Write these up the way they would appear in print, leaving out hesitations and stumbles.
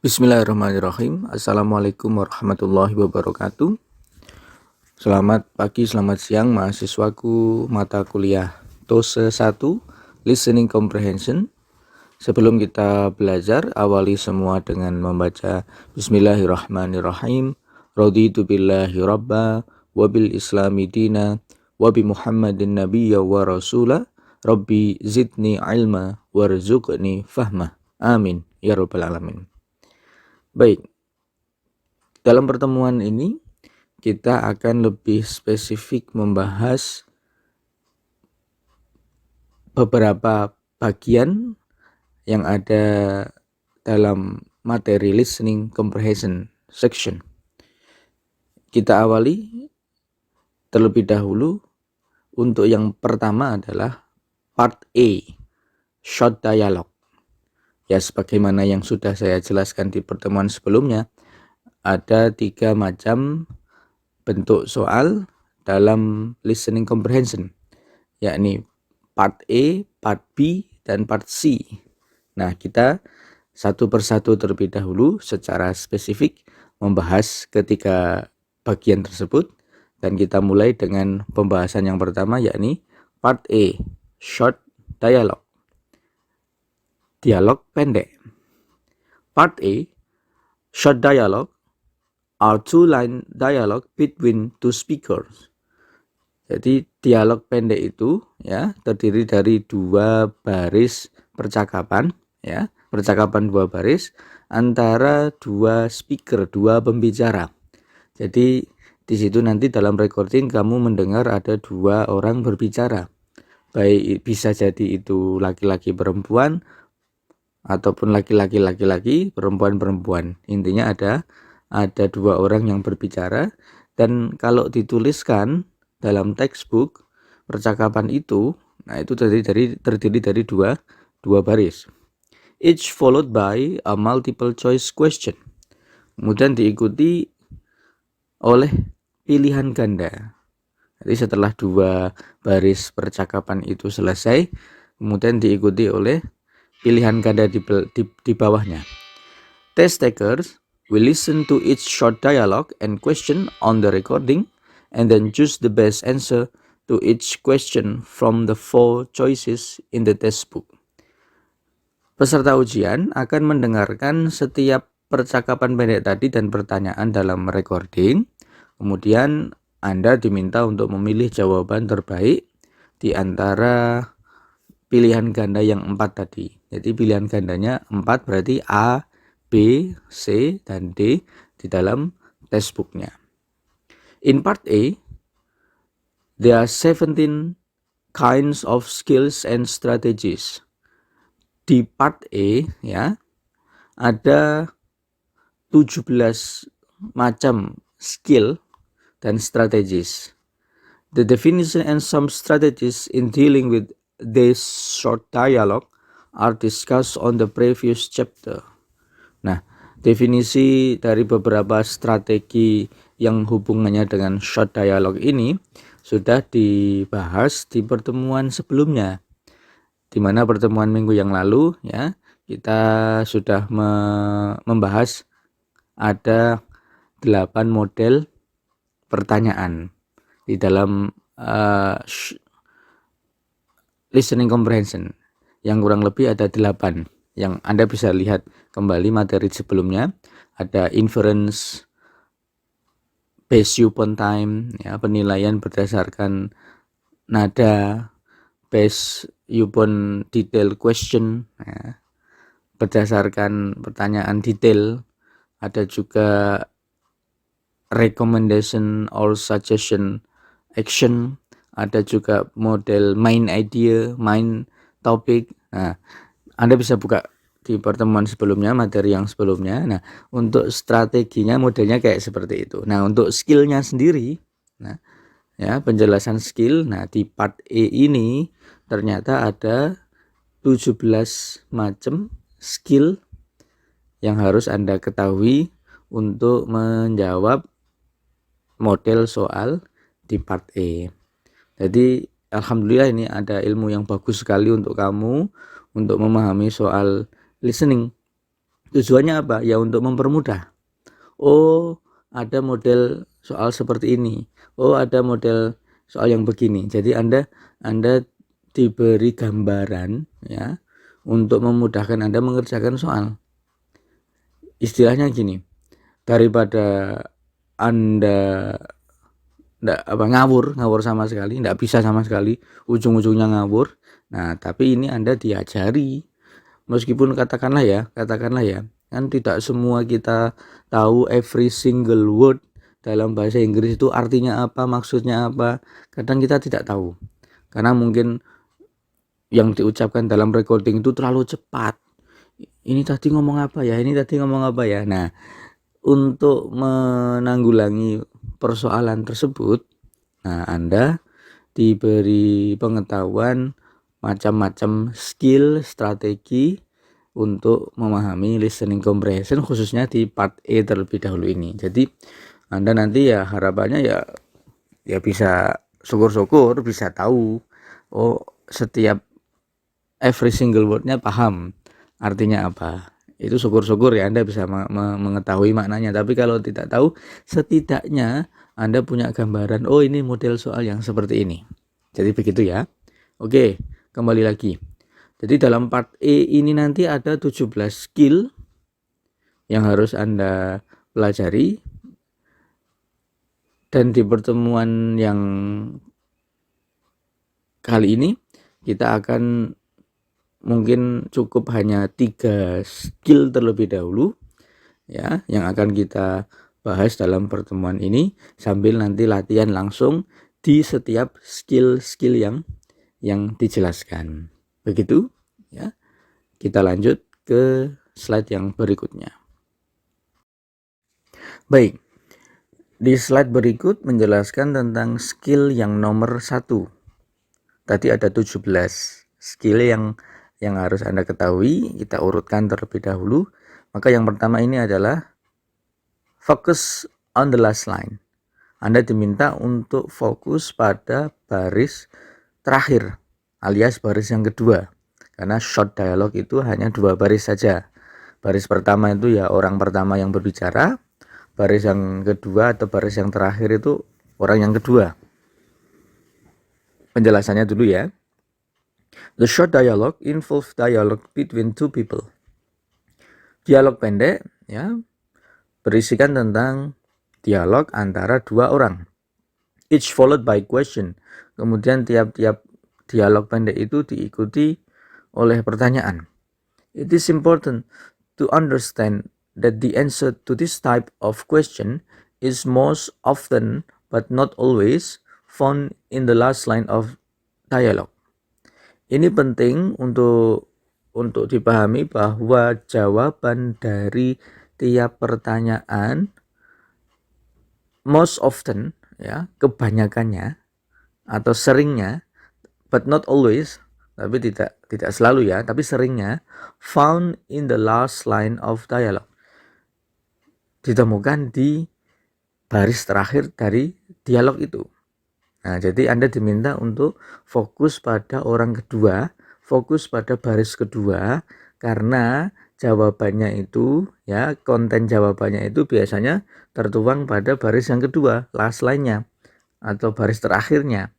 Bismillahirrahmanirrahim. Assalamualaikum warahmatullahi wabarakatuh. Selamat pagi, selamat siang mahasiswaku mata kuliah TOSE 1 Listening Comprehension. Sebelum kita belajar, awali semua dengan membaca Bismillahirrahmanirrahim. Raditu billahi rabba wa bil islami dina wa bi Muhammadin nabiyya wa rasula. Rabbi zidni ilma warzuqni fahma. Amin ya rabbal alamin. Baik, dalam pertemuan ini kita akan lebih spesifik membahas beberapa bagian yang ada dalam materi listening comprehension section. Kita awali terlebih dahulu. Untuk yang pertama adalah part A, short dialogue. Ya, sebagaimana yang sudah saya jelaskan di pertemuan sebelumnya, ada 3 macam bentuk soal dalam listening comprehension, yakni part A, part B, dan part C. Nah, kita satu persatu terlebih dahulu secara spesifik membahas ketiga bagian tersebut, dan kita mulai dengan pembahasan yang pertama, yakni part A, short dialogue. Dialog pendek. Part A, short dialogue are two-line dialogue between two speakers. Jadi dialog pendek itu ya terdiri dari 2 baris percakapan, ya, percakapan 2 baris antara 2 speaker, 2 pembicara. Jadi di situ nanti dalam recording kamu mendengar ada 2 orang berbicara. Baik bisa jadi itu laki-laki perempuan ataupun laki-laki, perempuan. Intinya ada 2 orang yang berbicara, dan kalau dituliskan dalam textbook percakapan itu, nah itu terdiri dari dua baris. Each followed by a multiple choice question. Kemudian diikuti oleh pilihan ganda. Jadi setelah 2 baris percakapan itu selesai, kemudian diikuti oleh pilihan ganda di bawahnya. Test takers will listen to each short dialogue and question on the recording and then choose the best answer to each question from the 4 choices in the textbook. Peserta ujian akan mendengarkan setiap percakapan pendek tadi dan pertanyaan dalam recording. Kemudian Anda diminta untuk memilih jawaban terbaik di antara pilihan ganda yang 4 tadi. Jadi pilihan gandanya 4 berarti A, B, C, dan D di dalam textbooknya. In part A, there are 17 kinds of skills and strategies. Di part A ya, ada 17 macam skill dan strategies. The definition and some strategies in dealing with this short dialogue are discussed on the previous chapter. Nah, definisi dari beberapa strategi yang hubungannya dengan short dialogue ini sudah dibahas di pertemuan sebelumnya. Di mana pertemuan minggu yang lalu ya, kita sudah membahas ada 8 model pertanyaan di dalam listening comprehension, yang kurang lebih ada 8 yang Anda bisa lihat kembali materi sebelumnya. Ada inference based upon time, ya, penilaian berdasarkan nada, based upon detail question, ya, berdasarkan pertanyaan detail. Ada juga recommendation or suggestion action. Ada juga model main idea, main topic. Nah, Anda bisa buka di pertemuan sebelumnya, materi yang sebelumnya. Nah, untuk strateginya modelnya kayak seperti itu. Nah, untuk skillnya sendiri, nah, ya, penjelasan skill. Nah, di part E ini ternyata ada 17 macam skill yang harus Anda ketahui untuk menjawab model soal di part E. Jadi alhamdulillah ini ada ilmu yang bagus sekali untuk kamu untuk memahami soal listening Tujuannya apa? Ya untuk mempermudah. Oh, ada model soal seperti ini. Oh, ada model soal yang begini. Jadi Anda diberi gambaran ya untuk memudahkan Anda mengerjakan soal. Istilahnya gini, daripada Anda ngawur sama sekali, nggak bisa sama sekali, ujung-ujungnya ngawur. Nah, tapi ini Anda diajari, meskipun katakanlah ya, kan tidak semua kita tahu every single word dalam bahasa Inggris itu artinya apa, maksudnya apa. Kadang kita tidak tahu, karena mungkin yang diucapkan dalam recording itu terlalu cepat. Ini tadi ngomong apa ya? Nah, untuk menanggulangi persoalan tersebut, nah Anda diberi pengetahuan macam-macam skill, strategi untuk memahami listening comprehension, khususnya di part E terlebih dahulu ini. Jadi Anda nanti ya harapannya ya bisa syukur-syukur bisa tahu, oh setiap every single wordnya paham artinya apa. Itu syukur-syukur ya Anda bisa mengetahui maknanya. Tapi kalau tidak tahu, setidaknya Anda punya gambaran, oh ini model soal yang seperti ini. Jadi begitu ya. Oke, kembali lagi. Jadi dalam part E ini nanti ada 17 skill yang harus Anda pelajari. Dan di pertemuan yang kali ini kita akan mungkin cukup hanya 3 skill terlebih dahulu ya yang akan kita bahas dalam pertemuan ini, sambil nanti latihan langsung di setiap skill-skill yang dijelaskan. Begitu ya. Kita lanjut ke slide yang berikutnya. Baik. Di slide berikut menjelaskan tentang skill yang nomor 1. Tadi ada 17 skill yang harus Anda ketahui. Kita urutkan terlebih dahulu. Maka yang pertama ini adalah focus on the last line. Anda diminta untuk fokus pada baris terakhir alias baris yang kedua. Karena short dialogue itu hanya 2 baris saja. Baris pertama itu ya orang pertama yang berbicara. Baris yang kedua atau baris yang terakhir itu orang yang kedua. Penjelasannya dulu ya. The short dialogue involves dialogue between 2 people. Dialog pendek ya berisikan tentang dialog antara 2 orang. Each followed by question. Kemudian tiap-tiap dialog pendek itu diikuti oleh pertanyaan. It is important to understand that the answer to this type of question is most often but not always found in the last line of dialogue. Ini penting untuk dipahami bahwa jawaban dari tiap pertanyaan most often ya, kebanyakannya atau seringnya, but not always, tapi tidak selalu ya, tapi seringnya found in the last line of dialogue. Ditemukan di baris terakhir dari dialog itu. Nah, jadi Anda diminta untuk fokus pada orang kedua, fokus pada baris kedua, karena jawabannya itu ya, konten jawabannya itu biasanya tertuang pada baris yang kedua, last line-nya atau baris terakhirnya.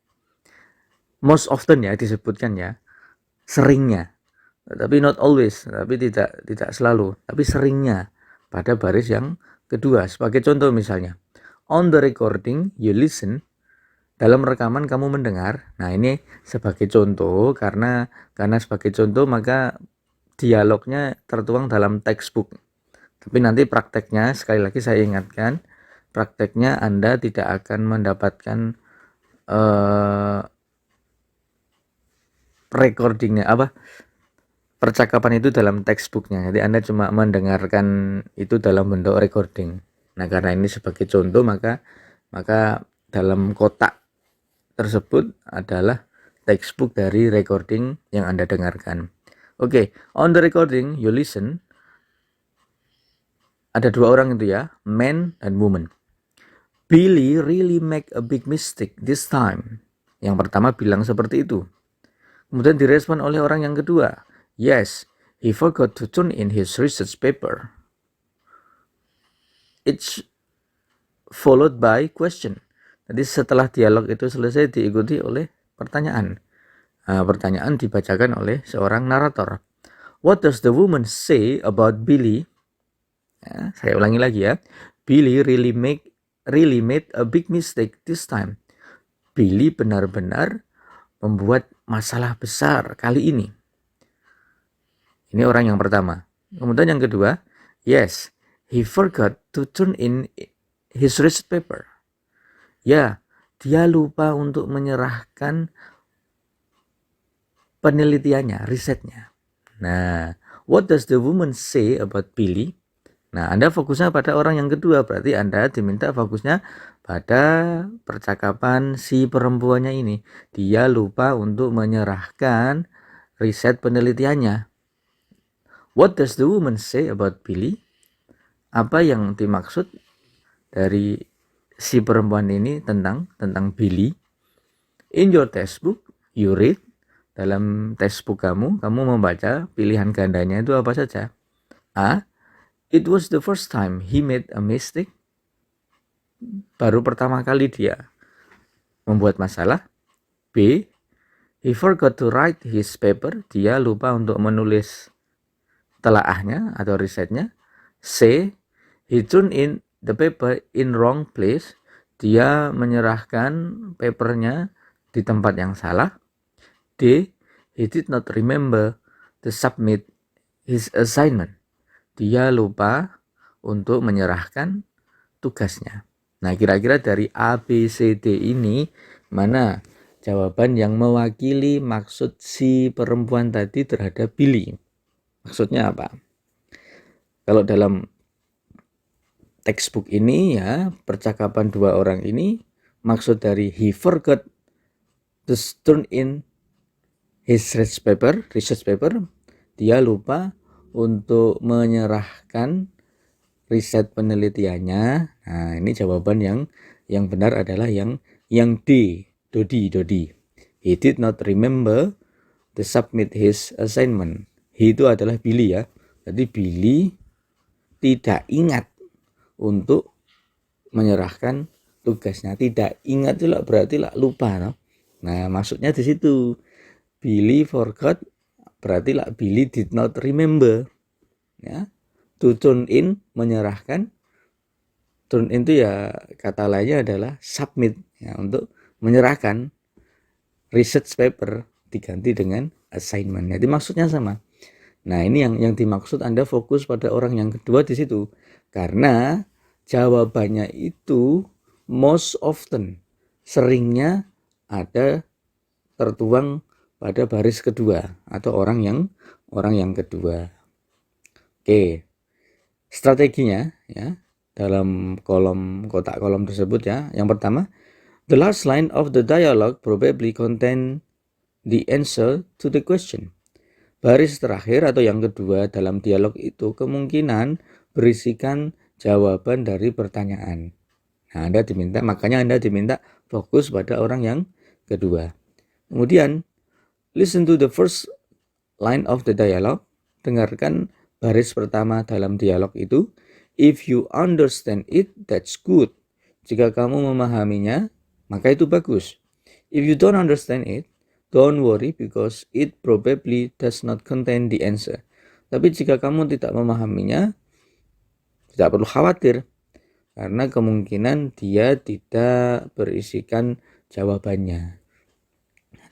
Most often ya disebutkan ya, seringnya. Tapi not always, tapi tidak selalu, tapi seringnya pada baris yang kedua. Sebagai contoh misalnya, on the recording you listen. Dalam rekaman kamu mendengar. Nah, ini sebagai contoh, karena sebagai contoh maka dialognya tertuang dalam textbook. Tapi nanti prakteknya, sekali lagi saya ingatkan, prakteknya Anda tidak akan mendapatkan recordingnya percakapan itu dalam textbooknya. Jadi Anda cuma mendengarkan itu dalam bentuk recording. Nah, karena ini sebagai contoh maka dalam kotak tersebut adalah textbook dari recording yang Anda dengarkan. Oke, on the recording you listen. Ada 2 orang itu ya, man dan woman. Billy really make a big mistake this time. Yang pertama bilang seperti itu. Kemudian direspon oleh orang yang kedua. Yes, He forgot to turn in his research paper. It's followed by question. Jadi setelah dialog itu selesai diikuti oleh pertanyaan. Pertanyaan dibacakan oleh seorang narator. What does the woman say about Billy? Saya ulangi lagi ya. Billy really made a big mistake this time. Billy benar-benar membuat masalah besar kali ini. Ini orang yang pertama. Kemudian yang kedua, yes, he forgot to turn in his research paper. Ya, dia lupa untuk menyerahkan penelitiannya, risetnya. Nah, what does the woman say about Billy? Nah, Anda fokusnya pada orang yang kedua, berarti Anda diminta fokusnya pada percakapan si perempuannya ini. Dia lupa untuk menyerahkan riset penelitiannya. What does the woman say about Billy? Apa yang dimaksud dari si perempuan ini tentang Billy? In your textbook, you read. Dalam textbook kamu membaca pilihan gandanya itu apa saja? A. It was the first time he made a mistake. Baru pertama kali dia membuat masalah. B. He forgot to write his paper. Dia lupa untuk menulis telaahnya atau risetnya. C. He turned in the paper in wrong place. Dia menyerahkan papernya di tempat yang salah. D. He did not remember to submit his assignment. Dia lupa untuk menyerahkan tugasnya. Nah, kira-kira dari A, B, C, D ini mana jawaban yang mewakili maksud si perempuan tadi terhadap Billy? Maksudnya apa? Kalau dalam textbook ini ya, percakapan dua orang ini, maksud dari he forgot to turn in his research paper, dia lupa untuk menyerahkan riset penelitiannya. Nah, ini jawaban yang benar adalah yang D, Dodi. He did not remember to submit his assignment. He itu adalah Billy ya. Jadi Billy tidak ingat untuk menyerahkan tugasnya. Tidak ingat itu berarti lupa. No? Nah, maksudnya di situ. Billy forgot berarti Billy did not remember. Ya. To turn in, menyerahkan. Turn in itu ya kata lainnya adalah submit, ya, untuk menyerahkan research paper diganti dengan assignment. Jadi maksudnya sama. Nah, ini yang dimaksud Anda fokus pada orang yang kedua di situ. Karena jawabannya itu most often, seringnya ada tertuang pada baris kedua atau orang yang kedua. Oke. Strateginya ya dalam kotak kolom tersebut ya. Yang pertama, the last line of the dialogue probably contain the answer to the question. Baris terakhir atau yang kedua dalam dialog itu kemungkinan berisikan jawaban dari pertanyaan. Nah, makanya Anda diminta fokus pada orang yang kedua. Kemudian, listen to the first line of the dialogue. Dengarkan baris pertama dalam dialog itu. If you understand it, that's good. Jika kamu memahaminya, maka itu bagus. If you don't understand it, don't worry because it probably does not contain the answer. Tapi jika kamu tidak memahaminya, tidak perlu khawatir. Karena kemungkinan dia tidak berisikan jawabannya.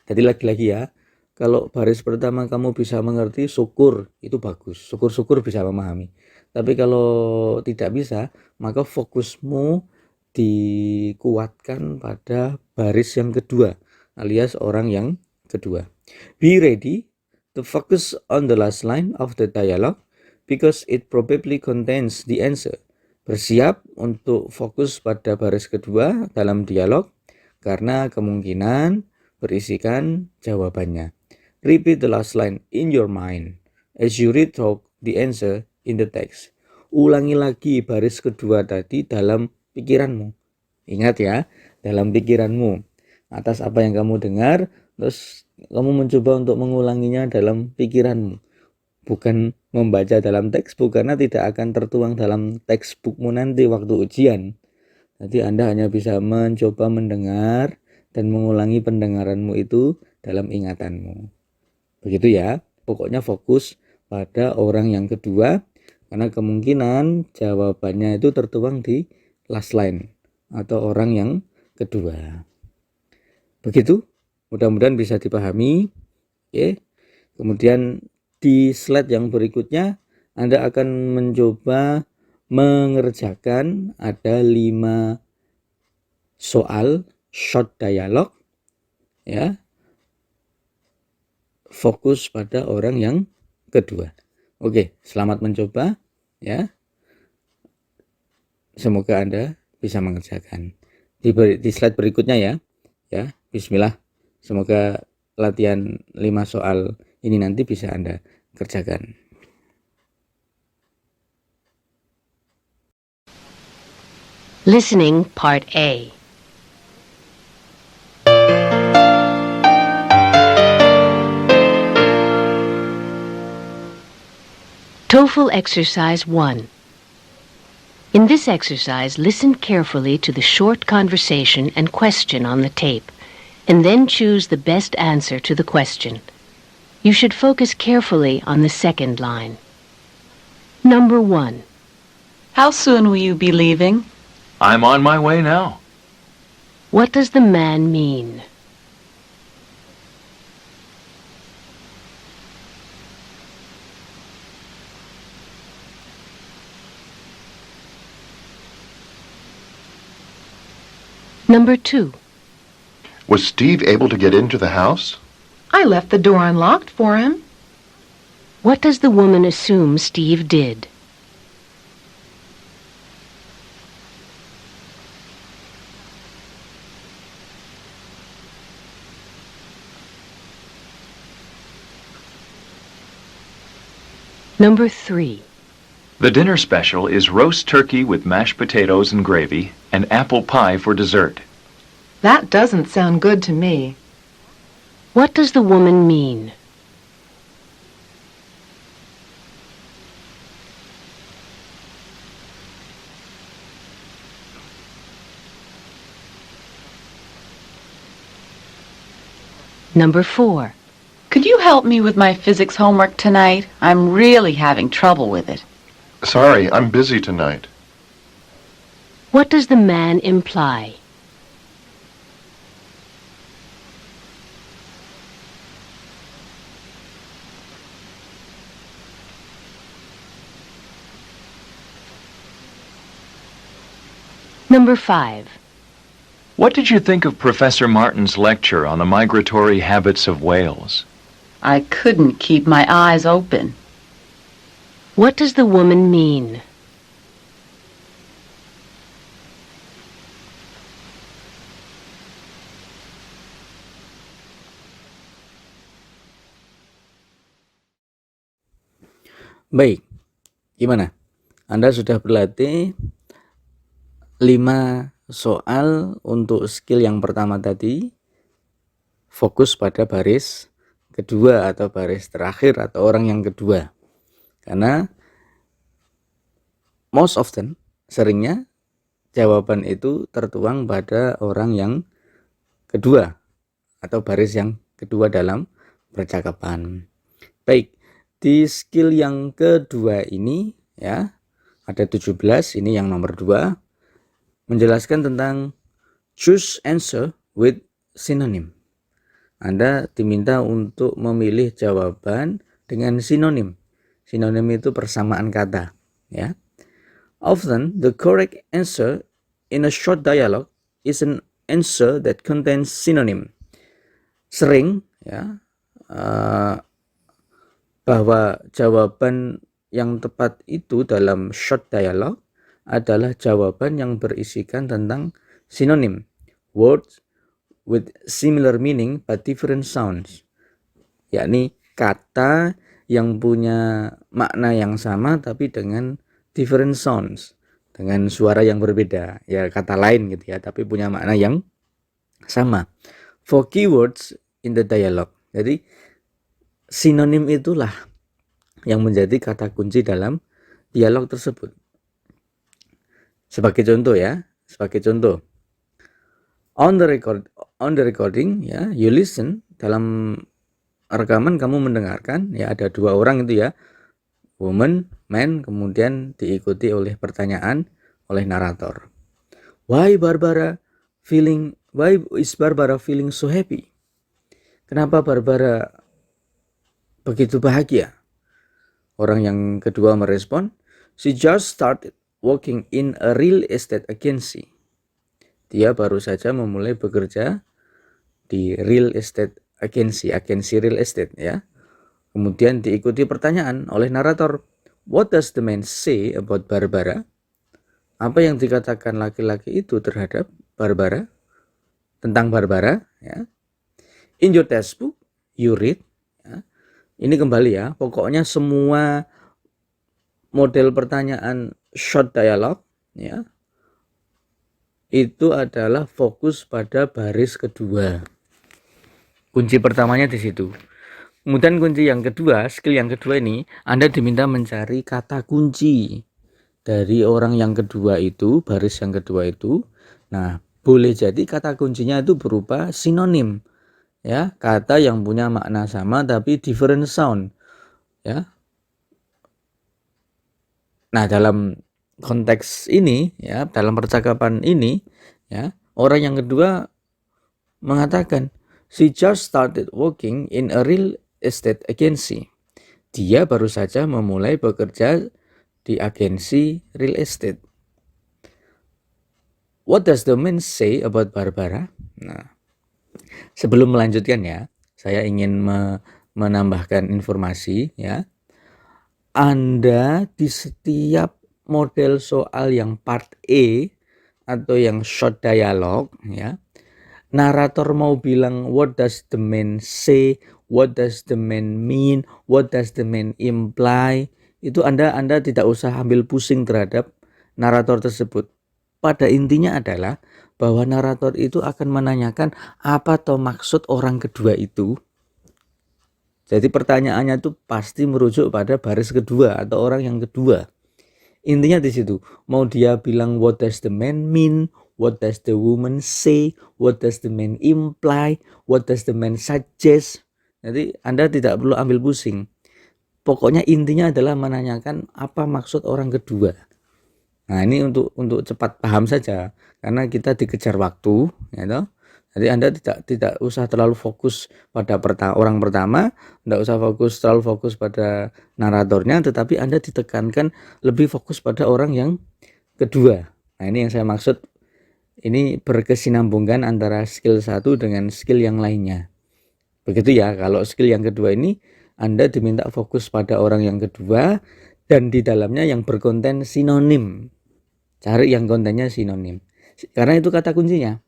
Jadi lagi-lagi ya, kalau baris pertama kamu bisa mengerti, syukur, itu bagus. Syukur-syukur bisa memahami. Tapi kalau tidak bisa, maka fokusmu dikuatkan pada baris yang kedua, alias orang yang kedua. Be ready to focus on the last line of the dialogue because it probably contains the answer. Bersiap untuk fokus pada baris kedua dalam dialog karena kemungkinan berisikan jawabannya. Repeat the last line in your mind as you read through the answer in the text. Ulangi lagi baris kedua tadi dalam pikiranmu. Ingat ya, dalam pikiranmu. Atas apa yang kamu dengar, terus kamu mencoba untuk mengulanginya dalam pikiranmu. bukan membaca dalam textbook, karena tidak akan tertuang dalam textbookmu nanti waktu ujian. Jadi Anda hanya bisa mencoba mendengar dan mengulangi pendengaranmu itu dalam ingatanmu. Begitu ya, pokoknya fokus pada orang yang kedua, karena kemungkinan jawabannya itu tertuang di last line atau orang yang kedua. Begitu, mudah-mudahan bisa dipahami. Oke. Kemudian di slide yang berikutnya Anda akan mencoba mengerjakan ada 5 soal short dialogue, ya. Fokus pada orang yang kedua. Oke, selamat mencoba ya. Semoga Anda bisa mengerjakan. Di slide berikutnya ya. Ya, bismillah. Semoga latihan 5 soal ini nanti bisa Anda kerjakan. Listening Part A. TOEFL Exercise 1. In this exercise, listen carefully to the short conversation and question on the tape, and then choose the best answer to the question. You should focus carefully on the second line. Number 1. How soon will you be leaving? I'm on my way now. What does the man mean? Number 2. Was Steve able to get into the house? I left the door unlocked for him. What does the woman assume Steve did? Number 3. The dinner special is roast turkey with mashed potatoes and gravy and apple pie for dessert. That doesn't sound good to me. What does the woman mean? Number 4. Could you help me with my physics homework tonight? I'm really having trouble with it. Sorry, I'm busy tonight. What does the man imply? Number 5. What did you think of Professor Martin's lecture on the migratory habits of whales? I couldn't keep my eyes open. What does the woman mean? Baik, gimana? Anda sudah berlatih 5 soal untuk skill yang pertama tadi, fokus pada baris kedua atau baris terakhir atau orang yang kedua. Karena most often, seringnya jawaban itu tertuang pada orang yang kedua atau baris yang kedua dalam percakapan. Baik, di skill yang kedua ini ya, ada 17, ini yang nomor 2, menjelaskan tentang choose answer with synonym. Anda diminta untuk memilih jawaban dengan sinonim. Sinonim itu persamaan kata, ya. Often the correct answer in a short dialogue is an answer that contains synonym. Sering ya, bahwa jawaban yang tepat itu dalam short dialogue adalah jawaban yang berisikan tentang sinonim, words with similar meaning but different sounds, yakni kata yang punya makna yang sama tapi dengan different sounds, dengan suara yang berbeda, ya kata lain gitu ya, tapi punya makna yang sama. For keywords in the dialogue, jadi sinonim itulah yang menjadi kata kunci dalam dialog tersebut. Sebagai contoh, on the recording, ya, you listen, dalam rekaman kamu mendengarkan, ya, ada dua orang itu ya, woman, man, kemudian diikuti oleh pertanyaan oleh narator. Why is Barbara feeling so happy? Kenapa Barbara begitu bahagia? Orang yang kedua merespon, she just started working in a real estate agency. Dia baru saja memulai bekerja di real estate agency real estate, ya. Kemudian diikuti pertanyaan oleh narator, what does the man say about Barbara? Apa yang dikatakan laki-laki itu terhadap Barbara? Tentang Barbara, ya. In your textbook, you read, ya. Ini kembali ya, pokoknya semua model pertanyaan short dialogue, ya, itu adalah fokus pada baris kedua. Kunci pertamanya di situ. Kemudian kunci yang kedua, skill yang kedua ini, Anda diminta mencari kata kunci dari orang yang kedua itu, baris yang kedua itu. Nah, boleh jadi kata kuncinya itu berupa sinonim, ya, kata yang punya makna sama tapi different sound, ya. Nah, dalam konteks ini, ya, dalam percakapan ini, ya, orang yang kedua mengatakan, she just started working in a real estate agency. Dia baru saja memulai bekerja di agensi real estate. What does the man say about Barbara? Nah, sebelum melanjutkan ya, saya ingin menambahkan informasi, ya. Anda di setiap model soal yang part E atau yang short dialogue, ya, narator mau bilang what does the man say, what does the man mean, what does the man imply, itu Anda tidak usah ambil pusing terhadap narator tersebut. Pada intinya adalah bahwa narator itu akan menanyakan apa toh maksud orang kedua itu. Jadi pertanyaannya itu pasti merujuk pada baris kedua atau orang yang kedua. Intinya di situ, mau dia bilang what does the man mean, what does the woman say, what does the man imply, what does the man suggest. Jadi Anda tidak perlu ambil pusing. Pokoknya intinya adalah menanyakan apa maksud orang kedua. Nah, ini untuk cepat paham saja, karena kita dikejar waktu, ya toh. Jadi Anda tidak usah terlalu fokus pada orang pertama, tidak usah terlalu fokus pada naratornya, tetapi Anda ditekankan lebih fokus pada orang yang kedua. Nah, ini yang saya maksud, ini berkesinambungan antara skill satu dengan skill yang lainnya. Begitu ya, kalau skill yang kedua ini Anda diminta fokus pada orang yang kedua dan di dalamnya yang berkonten sinonim. Cari yang kontennya sinonim. Karena itu kata kuncinya.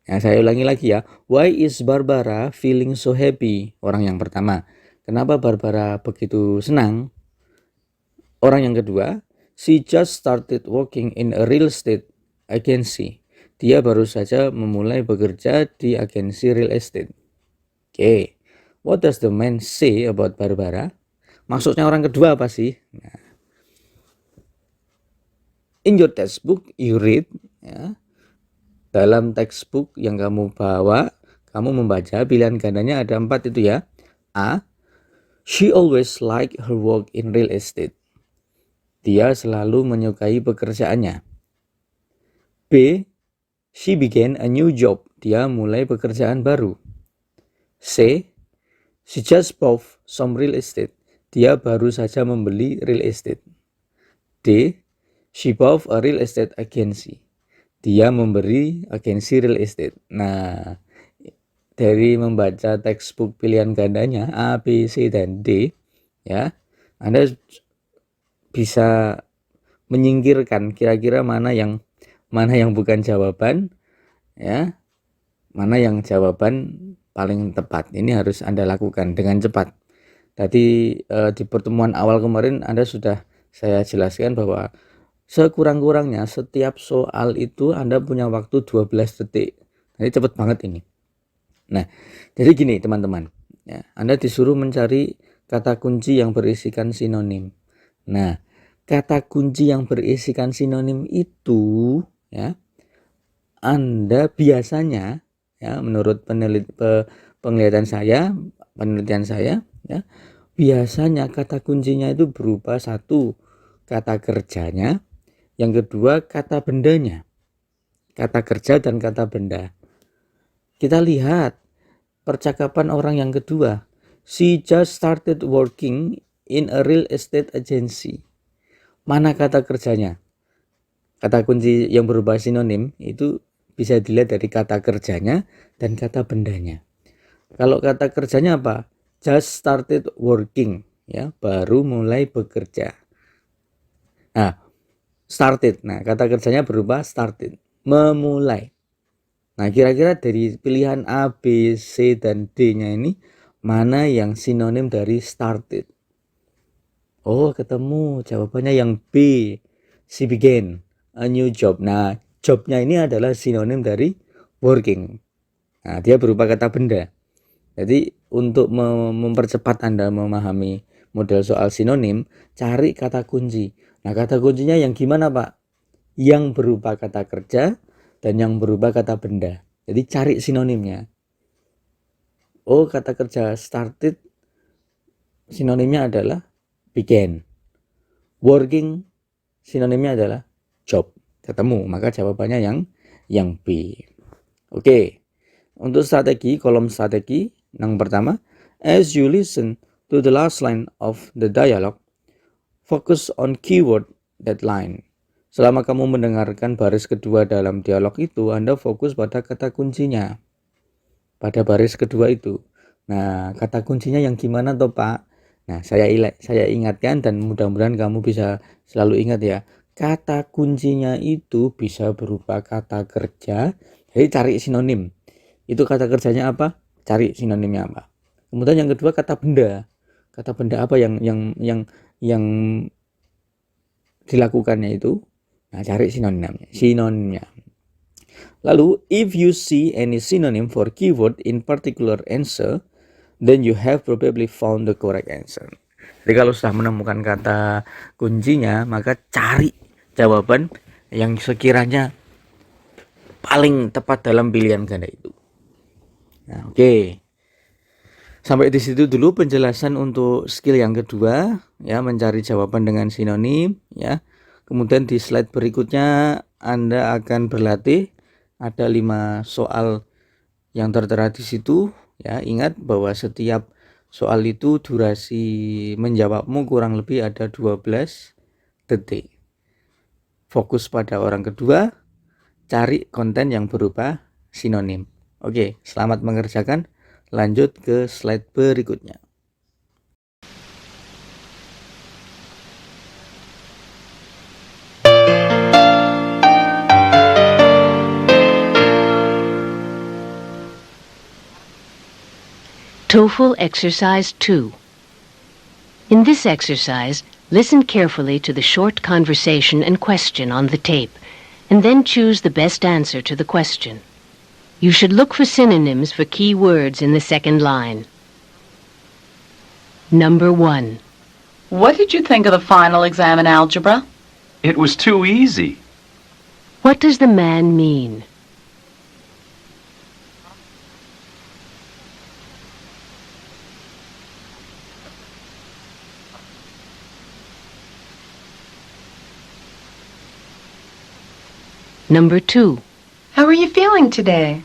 Ya, saya ulangi lagi ya. Why is Barbara feeling so happy? Orang yang pertama. Kenapa Barbara begitu senang? Orang yang kedua, she just started working in a real estate agency. Dia baru saja memulai bekerja di agensi real estate. Oke. What does the man say about Barbara? Maksudnya orang kedua apa sih? Nah, in your textbook you read, ya. Dalam textbook yang kamu bawa, kamu membaca, pilihan gandanya ada 4 itu ya. A, she always like her work in real estate. Dia selalu menyukai pekerjaannya. B, she began a new job. Dia mulai pekerjaan baru. C, she just bought some real estate. Dia baru saja membeli real estate. D, she bought a real estate agency. Dia memberi agensi real estate. Nah, dari membaca textbook pilihan gandanya A, B, C, dan D, ya, Anda bisa menyingkirkan kira-kira mana yang bukan jawaban, ya, mana yang jawaban paling tepat. Ini harus Anda lakukan dengan cepat. Tadi di pertemuan awal kemarin saya jelaskan bahwa sekurang-kurangnya setiap soal itu Anda punya waktu 12 detik. Jadi cepat banget ini. Nah, jadi gini teman-teman, ya, Anda disuruh mencari kata kunci yang berisikan sinonim. Nah, kata kunci yang berisikan sinonim itu ya Anda biasanya ya menurut penelitian saya ya, biasanya kata kuncinya itu berupa satu kata kerjanya, yang kedua kata bendanya. Kata kerja dan kata benda. Kita lihat percakapan orang yang kedua. She just started working in a real estate agency. Mana kata kerjanya? Kata kunci yang berubah sinonim itu bisa dilihat dari kata kerjanya dan kata bendanya. Kalau kata kerjanya apa? Just started working, ya, baru mulai bekerja. Nah, started. Nah, kata kerjanya berubah started, memulai. Nah, kira-kira dari pilihan A, B, C, dan D-nya ini mana yang sinonim dari started? Oh, ketemu. Jawabannya yang B. She began a new job. Nah, jobnya ini adalah sinonim dari working. Nah, dia berupa kata benda. Jadi, untuk mempercepat Anda memahami model soal sinonim, cari kata kunci. Nah, kata kuncinya yang gimana, Pak? Yang berupa kata kerja dan yang berupa kata benda. Jadi, cari sinonimnya. Oh, kata kerja started, sinonimnya adalah began. Working, sinonimnya adalah job. Ketemu, maka jawabannya yang B. Oke. Untuk strategi, kolom strategi yang pertama, as you listen to the last line of the dialogue, focus on keyword that line. Selama kamu mendengarkan baris kedua dalam dialog itu, Anda fokus pada kata kuncinya. Pada baris kedua itu. Nah, kata kuncinya yang gimana toh, Pak? Nah, saya ingatkan dan mudah-mudahan kamu bisa selalu ingat ya. Kata kuncinya itu bisa berupa kata kerja. Jadi cari sinonim. Itu kata kerjanya apa? Cari sinonimnya apa. Kemudian yang kedua kata benda. Kata benda apa yang dilakukannya itu? Nah, cari sinonimnya. Lalu, if you see any synonym for keyword in particular answer, then you have probably found the correct answer. Jadi kalau sudah menemukan kata kuncinya, maka cari jawaban yang sekiranya paling tepat dalam pilihan ganda itu. Nah, oke. Sampai di situ dulu penjelasan untuk skill yang kedua, ya, mencari jawaban dengan sinonim, ya. Kemudian di slide berikutnya Anda akan berlatih, ada 5 soal yang tertera di situ, ya. Ingat bahwa setiap soal itu durasi menjawabmu kurang lebih ada 12 detik. Fokus pada orang kedua, cari konten yang berupa sinonim. Oke, selamat mengerjakan. Lanjut ke slide berikutnya. TOEFL Exercise 2. In this exercise, listen carefully to the short conversation and question on the tape, and then choose the best answer to the question. You should look for synonyms for key words in the second line. Number 1. What did you think of the final exam in algebra? It was too easy. What does the man mean? Number 2. How are you feeling today?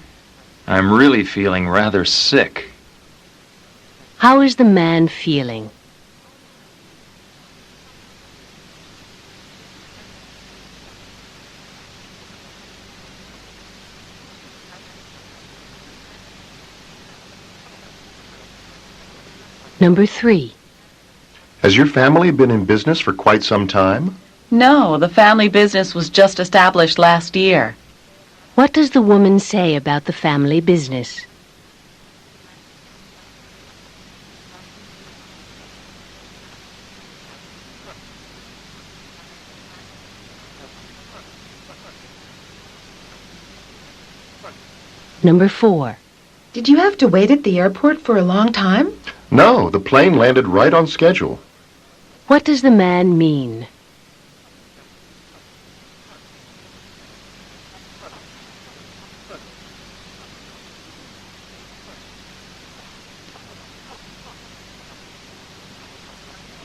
I'm really feeling rather sick. How is the man feeling? Number 3. Has your family been in business for quite some time? No, the family business was just established last year. What does the woman say about the family business? Number 4. Did you have to wait at the airport for a long time? No, the plane landed right on schedule. What does the man mean?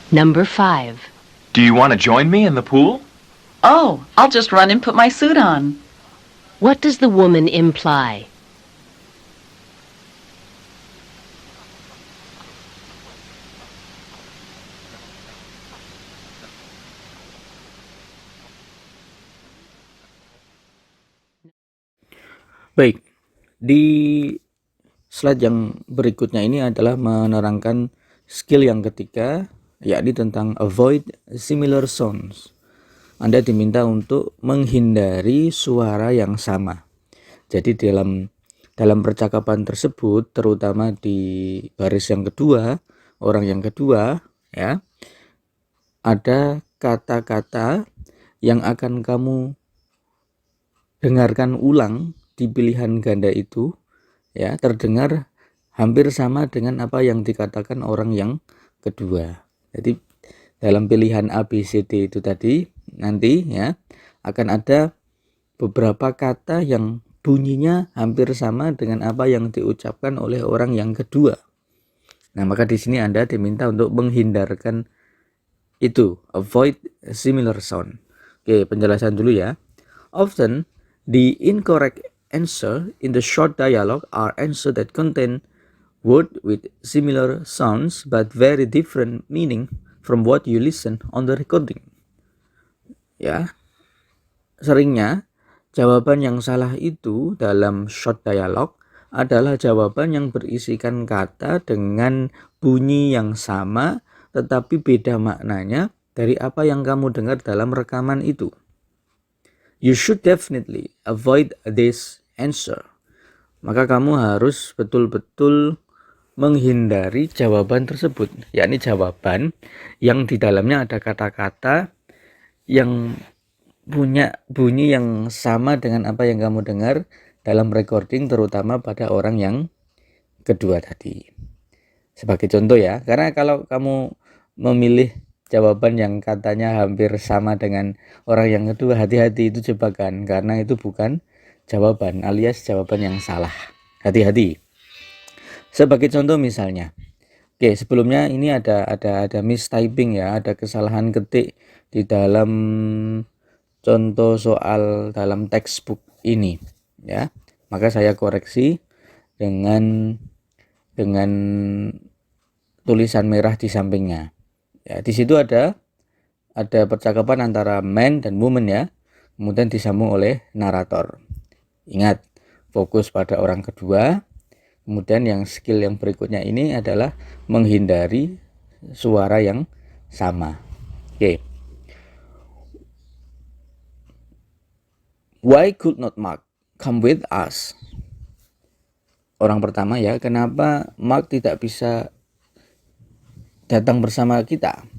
Number 5. Do you want to join me in the pool? Oh, I'll just run and put my suit on. What does the woman imply? Baik, di slide yang berikutnya ini adalah menerangkan skill yang ketiga, yakni tentang avoid similar sounds. Anda diminta untuk menghindari suara yang sama. Jadi dalam percakapan tersebut, terutama di baris yang kedua, orang yang kedua, ya, ada kata-kata yang akan kamu dengarkan ulang di pilihan ganda itu, ya, terdengar hampir sama dengan apa yang dikatakan orang yang kedua. Jadi dalam pilihan A, B, C, D itu tadi nanti, ya, akan ada beberapa kata yang bunyinya hampir sama dengan apa yang diucapkan oleh orang yang kedua. Nah, maka di sini Anda diminta untuk menghindarkan itu, avoid similar sound. Oke, penjelasan dulu ya. Often the incorrect answer in the short dialogue are answer that contain word with similar sounds but very different meaning from what you listen on the recording. Ya, seringnya jawaban yang salah itu dalam short dialogue adalah jawaban yang berisikan kata dengan bunyi yang sama tetapi beda maknanya dari apa yang kamu dengar dalam rekaman itu. You should definitely avoid this answer. Maka kamu harus betul-betul menghindari jawaban tersebut, yakni jawaban yang di dalamnya ada kata-kata yang punya bunyi yang sama dengan apa yang kamu dengar dalam recording, terutama pada orang yang kedua tadi. Sebagai contoh ya, karena kalau kamu memilih jawaban yang katanya hampir sama dengan orang yang kedua, hati-hati, itu jebakan, karena itu bukan jawaban alias jawaban yang salah. Hati-hati. Sebagai contoh misalnya, oke, sebelumnya ini ada mistyping ya, ada kesalahan ketik di dalam contoh soal dalam textbook ini ya. Maka saya koreksi dengan tulisan merah di sampingnya. Ya, di situ ada percakapan antara man dan woman ya. Kemudian disambung oleh narator. Ingat, fokus pada orang kedua. Kemudian yang skill yang berikutnya ini adalah menghindari suara yang sama. Oke. Why could not Mark come with us? Orang pertama ya, kenapa Mark tidak bisa datang bersama kita?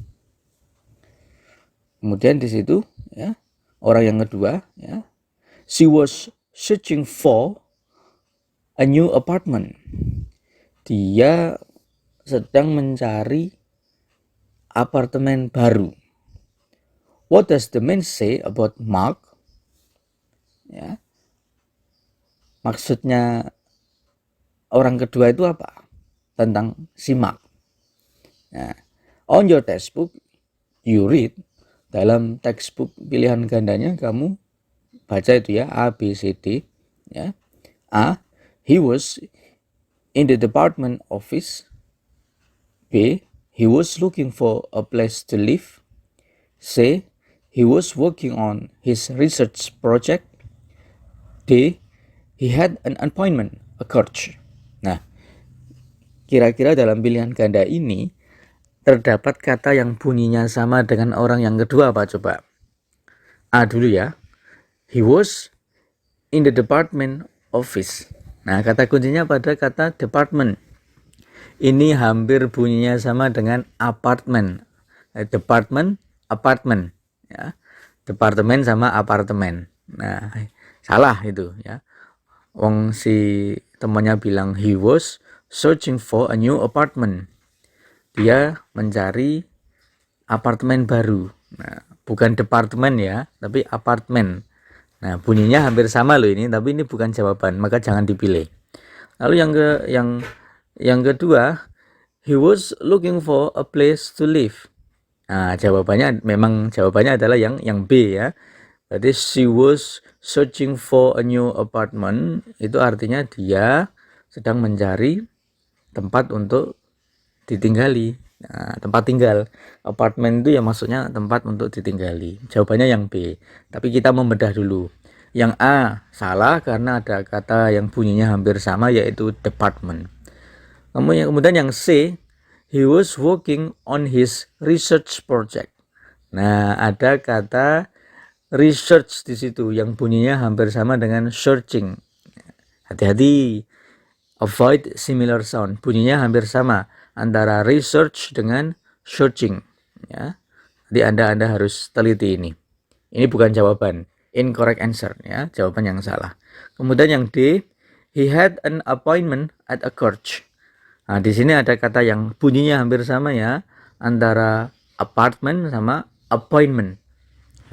Kemudian di situ ya, orang yang kedua ya, she was searching for a new apartment. Dia sedang mencari apartemen baru. What does the man say about Mark? Ya. Maksudnya orang kedua itu apa? Tentang si Mark. Nah, on your textbook you read, dalam textbook pilihan gandanya kamu baca itu ya, A, B, C, D ya. A, he was in the department office. B, he was looking for a place to live. C, he was working on his research project. D, he had an appointment occurred. Nah, kira-kira dalam pilihan ganda ini terdapat kata yang bunyinya sama dengan orang yang kedua apa coba? A dulu ya. He was in the department office. Nah, kata kuncinya pada kata department. Ini hampir bunyinya sama dengan apartment. Department, apartment ya. Departemen sama apartemen. Nah, salah itu ya. Wong si temannya bilang he was searching for a new apartment. dia mencari apartemen baru. Nah, bukan departemen ya, tapi apartemen. Nah, bunyinya hampir sama loh ini, tapi ini bukan jawaban, maka jangan dipilih. Lalu yang kedua, he was looking for a place to live. Nah, jawabannya adalah yang B ya. Berarti she was searching for a new apartment, itu artinya dia sedang mencari tempat untuk ditinggali. Nah, tempat tinggal. Apartemen itu ya maksudnya tempat untuk ditinggali. Jawabannya yang B. Tapi kita membedah dulu. Yang A salah karena ada kata yang bunyinya hampir sama, yaitu department. Kemudian yang C, he was working on his research project. Nah, ada kata research di situ yang bunyinya hampir sama dengan searching. Hati-hati, avoid similar sound. Bunyinya hampir sama antara research dengan searching. Ya, jadi Anda harus teliti ini. Ini bukan jawaban, incorrect answer ya, jawaban yang salah. Kemudian yang D, he had an appointment at a church. Nah, di sini ada kata yang bunyinya hampir sama ya, antara apartment sama appointment.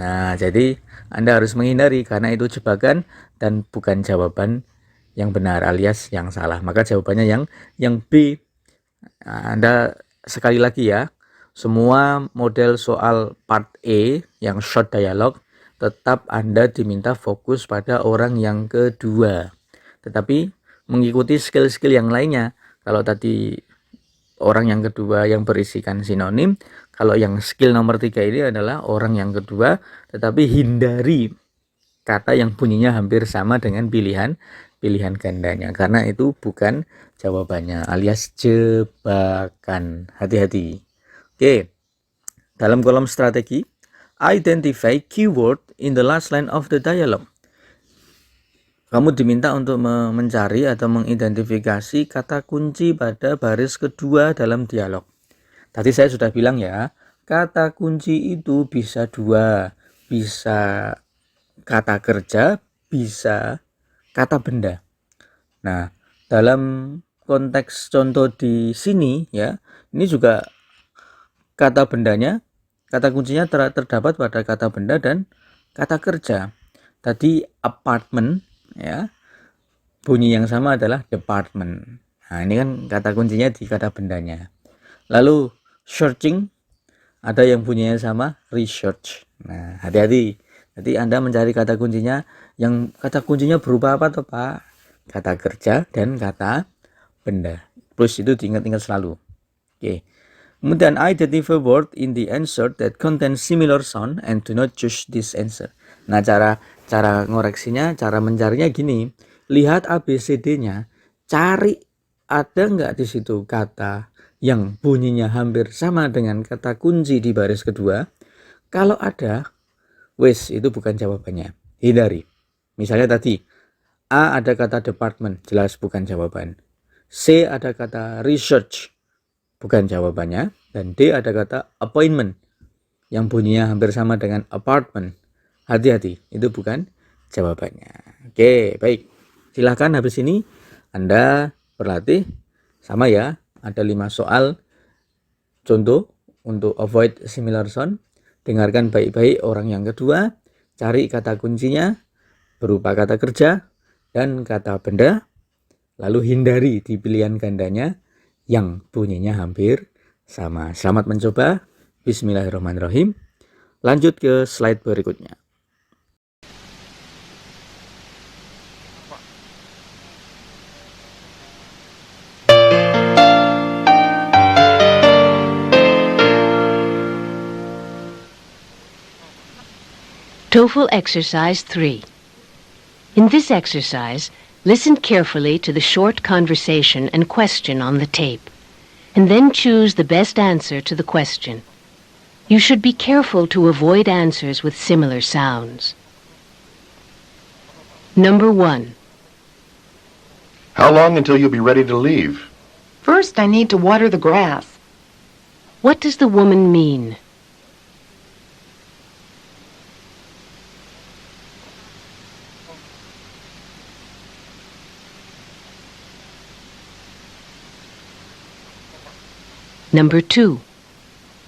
Nah, jadi Anda harus menghindari karena itu jebakan dan bukan jawaban yang benar alias yang salah. Maka jawabannya yang B. Nah, Anda sekali lagi ya, semua model soal part E yang short dialogue tetap Anda diminta fokus pada orang yang kedua. Tetapi mengikuti skill-skill yang lainnya. Kalau tadi orang yang kedua yang berisikan sinonim, kalau yang skill nomor 3 ini adalah orang yang kedua, tetapi hindari kata yang bunyinya hampir sama dengan pilihan gandanya, karena itu bukan jawabannya alias jebakan. Hati-hati. Oke, dalam kolom strategi, identify keyword in the last line of the dialogue. Kamu diminta untuk mencari atau mengidentifikasi kata kunci pada baris kedua dalam dialog. Tadi saya sudah bilang ya, kata kunci itu bisa dua, bisa kata kerja, bisa kata benda. Nah, dalam konteks contoh di sini ya, ini juga kata bendanya, kata kuncinya terdapat pada kata benda dan kata kerja. Tadi apartment ya, bunyi yang sama adalah department. Nah, ini kan kata kuncinya di kata bendanya. Lalu searching, ada yang bunyinya sama, research. Nah, hati-hati. Jadi Anda mencari kata kuncinya, yang kata kuncinya berupa apa toh Pak? Kata kerja dan kata benda. Plus itu diingat-ingat selalu. Oke. Kemudian identify word in the answer that contains similar sound and do not choose this answer. Nah, cara ngoreksinya, cara mencarinya gini. Lihat ABCD-nya, cari ada nggak di situ kata yang bunyinya hampir sama dengan kata kunci di baris kedua. Kalau ada, wes itu bukan jawabannya. Hindari. Misalnya tadi, A ada kata department, jelas bukan jawaban. C ada kata research, bukan jawabannya. Dan D ada kata appointment, yang bunyinya hampir sama dengan apartment. Hati-hati, itu bukan jawabannya. Oke, baik. Silahkan habis ini Anda berlatih. Sama ya, ada 5 soal contoh untuk avoid similar sound. Dengarkan baik-baik orang yang kedua, cari kata kuncinya berupa kata kerja dan kata benda, lalu hindari di pilihan gandanya yang bunyinya hampir sama. Selamat mencoba. Bismillahirrahmanirrahim. Lanjut ke slide berikutnya. TOEFL Exercise 3. In this exercise, listen carefully to the short conversation and question on the tape, and then choose the best answer to the question. You should be careful to avoid answers with similar sounds. Number 1. How long until you'll be ready to leave? First, I need to water the grass. What does the woman mean? Number 2.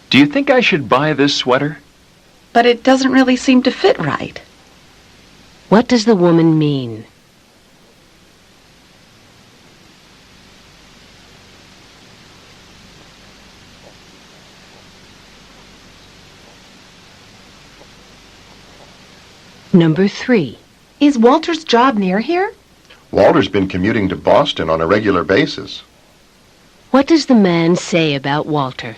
Do you think I should buy this sweater? But it doesn't really seem to fit right. What does the woman mean? Number 3. Is Walter's job near here? Walter's been commuting to Boston on a regular basis. What does the man say about Walter?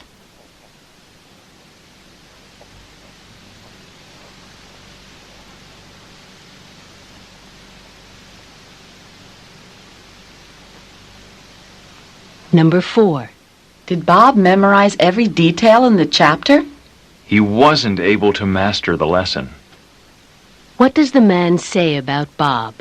Number 4. Did Bob memorize every detail in the chapter? He wasn't able to master the lesson. What does the man say about Bob?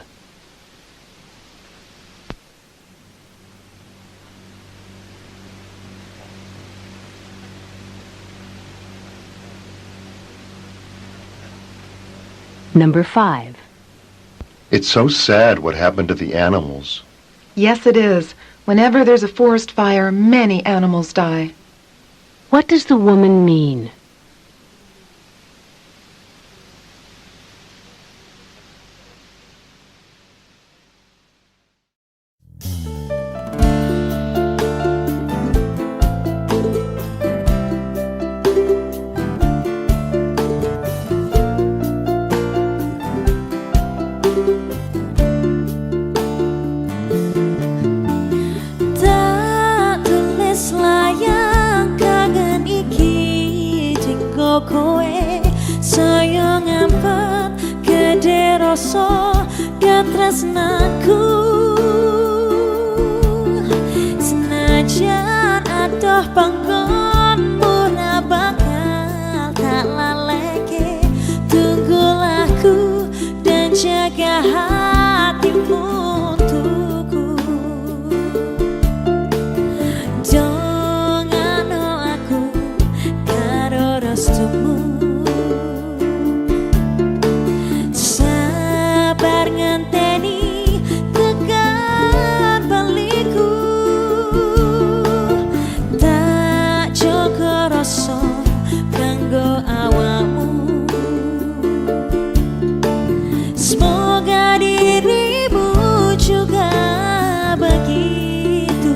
Number 5. It's so sad what happened to the animals. Yes, it is. Whenever there's a forest fire, many animals die. What does the woman mean? Tak tulis layang kangen iki jenggo kowe saya ngampet gede rasa katresnaku senajan adoh panggon ora bakal tak laleke tunggu laku dan jaga hatimu untukku. Jongano aku karo restumu sabar ngenteni tekan baliku tak joko rasa kanggo awakmu semoga dirimu juga begitu.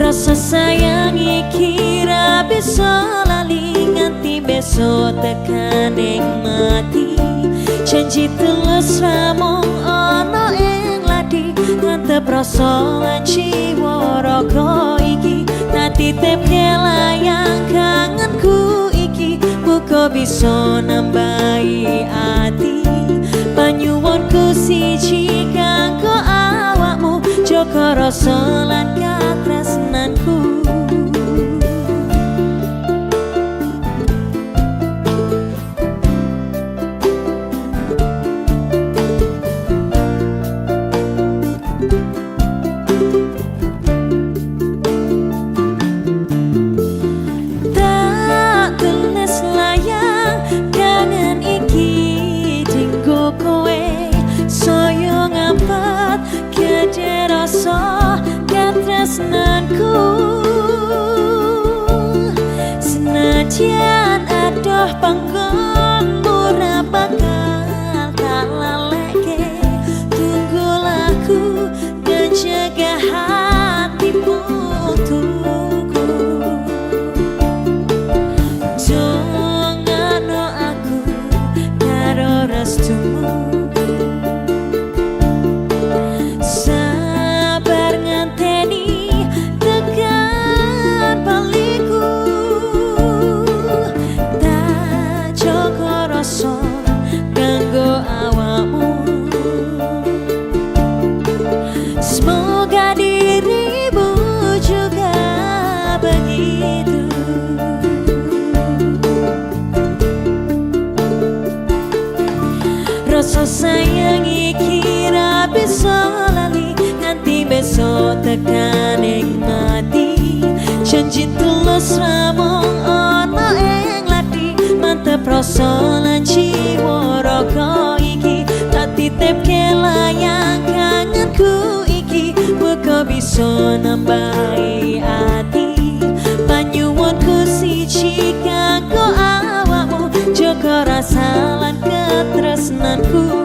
Rasa sayang iki ra bisa lali nganti besok tekan ing mati. Janji tulus ramung ana ing lati ngantep rasa lan jiwa raga iki. Tak titipke layang kangenku iki muga bisa nambahi ati. Panyuwunku siji kanggo awakmu jaga rasa lan katresnanku. Tak tulis layang kangen iki dinggo kowe saya ngampet gede rasa katresnanku senajan adoh panggon ora bakal tak laleke tunggu laku dan jaga hatimu untukku. Jongano aku karo restumu sabar ngenteni tekan baliku tak joko rasa kanggo awakmu semoga dirimu juga begitu. Rasa sayang iki ra bisa lali nganti besok tekan ing mati. Janji tulus ramung ana ing lati mantep rasa lan jiwa raga iki tak titipke layang kangenku bisa nambahi ati. Panyuwunku siji kanggo awakmu, jaga rasa lan katresnanku.